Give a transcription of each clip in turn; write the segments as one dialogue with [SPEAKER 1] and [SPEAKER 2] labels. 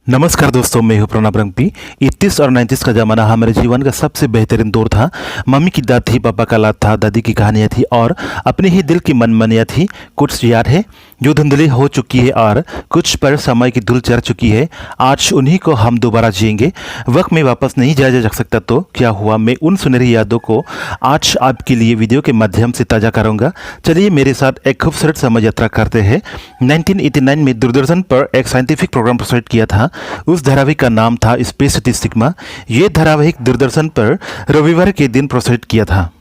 [SPEAKER 1] नमस्कार दोस्तों, मैं हूं प्रणब रंगपी। 80 और 90 का ज़माना हमारे जीवन का सबसे बेहतरीन दौर था। मम्मी की दाद थी, पापा का लाद था, दादी की कहानियाँ थी और अपने ही दिल की मनमानियाँ थी। कुछ याद है जो धुंधली हो चुकी है और कुछ पर समय की धूल चढ़ चुकी है। आज उन्हीं को हम दोबारा जिएंगे। वक्त में वापस नहीं जाया जा सकता तो क्या हुआ, मैं उन सुनहरी यादों को आज आपके लिए वीडियो के माध्यम से ताज़ा करूँगा। चलिए मेरे साथ एक खूबसूरत समय यात्रा करते हैं। 1989 में दूरदर्शन पर एक साइंटिफिक प्रोग्राम प्रसारित किया था। उस धारावाहिक का नाम था स्पेस सिटी सिग्मा। ये धारावाहिक दूरदर्शन पर रविवार के दिन प्रसारित किया था।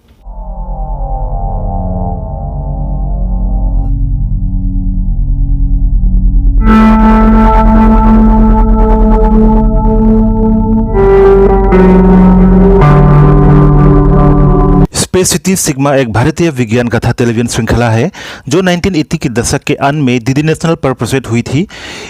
[SPEAKER 1] स्पेस सिटी सिग्मा एक भारतीय विज्ञान कथा टेलीविजन श्रृंखला है जो 1980 के दशक के अंत में डीडी नेशनल पर प्रसारित हुई थी।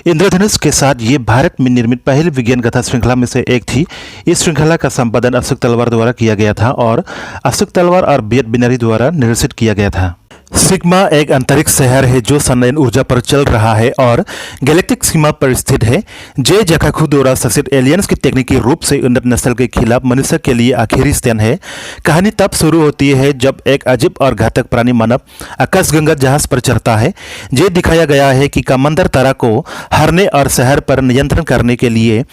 [SPEAKER 1] इंद्रधनुष के साथ ये भारत में निर्मित पहली विज्ञान कथा श्रृंखला में से एक थी। इस श्रृंखला का संपादन अशोक तलवार द्वारा किया गया था और अशोक तलवार और बेद बिनारी द्वारा निर्देशित किया गया था। सिग्मा एक अंतरिक्ष शहर है जो सनलाइन ऊर्जा पर चल रहा है और गैलेक्टिक सीमा पर स्थित है। जे जकाकू द्वारा शासित एलियंस की तकनीकी रूप से उन्नत नस्ल के खिलाफ मनुष्य के लिए आखिरी स्टैंड है। कहानी तब शुरू होती है जब एक अजीब और घातक प्राणी मानव आकाशगंगा जहाज पर चढ़ता है। ये दिखाया गया है कि कमांडर तारा को हरने और शहर पर नियंत्रण करने के लिए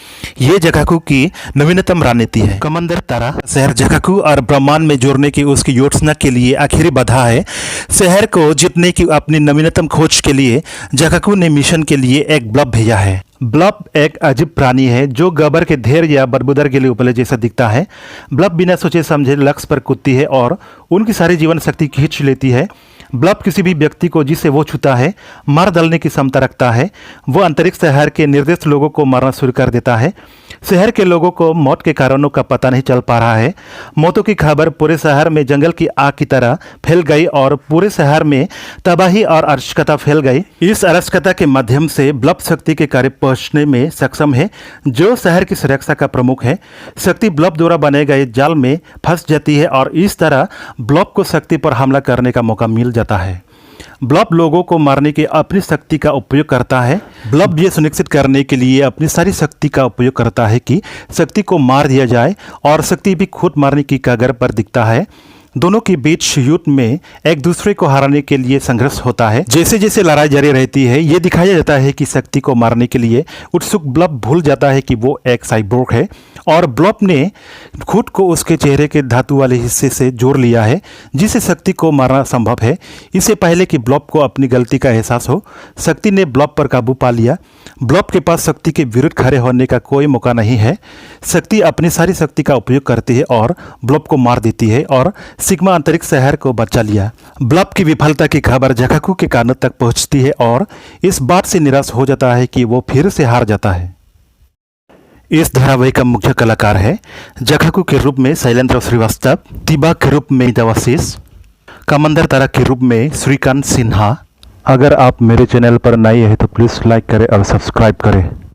[SPEAKER 1] ये जकाकू की नवीनतम रणनीति है। कमांडर तारा शहर जकाकू और ब्रह्मांड में जोड़ने की उसकी योजना के लिए आखिरी बाधा है। शहर को जीतने की अपनी नवीनतम खोज के लिए जकाकू ने मिशन के लिए एक ब्लब भेजा है। ब्लब एक अजीब प्राणी है जो गोबर के ढेर या बदबूदार के लिए उपले जैसा दिखता है। ब्लब बिना सोचे समझे लक्ष्य पर कूदती है और उनकी सारी जीवन शक्ति खींच लेती है। ब्लब किसी भी व्यक्ति को जिसे वो छूता है मार डालने की क्षमता रखता है। वो अंतरिक्ष शहर के निर्देश लोगों को मारना शुरू कर देता है। शहर के लोगों को मौत के कारणों का पता नहीं चल पा रहा है। मौतों की खबर पूरे शहर में जंगल की आग की तरह फैल गई और पूरे शहर में तबाही और अराजकता फैल गई। इस अराजकता के माध्यम से ब्लब शक्ति के करीब पहुंचने में सक्षम है जो शहर की सुरक्षा का प्रमुख है। शक्ति ब्लब द्वारा बनाए गए जाल में फंस जाती है और इस तरह ब्लब को शक्ति पर हमला करने का मौका मिल जाता है। ब्लब लोगों को मारने की अपनी शक्ति का उपयोग करता है। ब्लब ये सुनिश्चित करने के लिए अपनी सारी शक्ति का उपयोग करता है कि शक्ति को मार दिया जाए और शक्ति भी खुद मारने की कगार पर दिखता है। दोनों के बीच युद्ध में एक दूसरे को हराने के लिए संघर्ष होता है। जैसे जैसे लड़ाई जारी रहती है ये दिखाया जाता है कि शक्ति को मारने के लिए उत्सुक ब्लब भूल जाता है कि वो एक साइबोर्ग है और ब्लब ने खुद को उसके चेहरे के धातु वाले हिस्से से जोड़ लिया है जिससे शक्ति को मारना संभव है। इससे पहले कि ब्लब को अपनी गलती का एहसास हो शक्ति ने ब्लब पर काबू पा लिया। ब्लब के पास शक्ति के विरुद्ध खड़े होने का कोई मौका नहीं है। शक्ति अपनी सारी शक्ति का उपयोग करती है और ब्लब को मार देती है और सिग्मा अंतरिक्ष शहर को बचा लिया। ब्लब की विफलता की खबर जकाकू के कानों तक पहुंचती है और इस बात से निराश हो जाता है कि वो फिर से हार जाता है। इस धारावाहिक का मुख्य कलाकार है जकाकू के रूप में शैलेंद्र श्रीवास्तव, तिबा के रूप में देवाशीष, कमांडर तारा के रूप में श्रीकांत सिन्हा। अगर आप मेरे चैनल पर नए हैं तो प्लीज़ लाइक करें और सब्सक्राइब करें।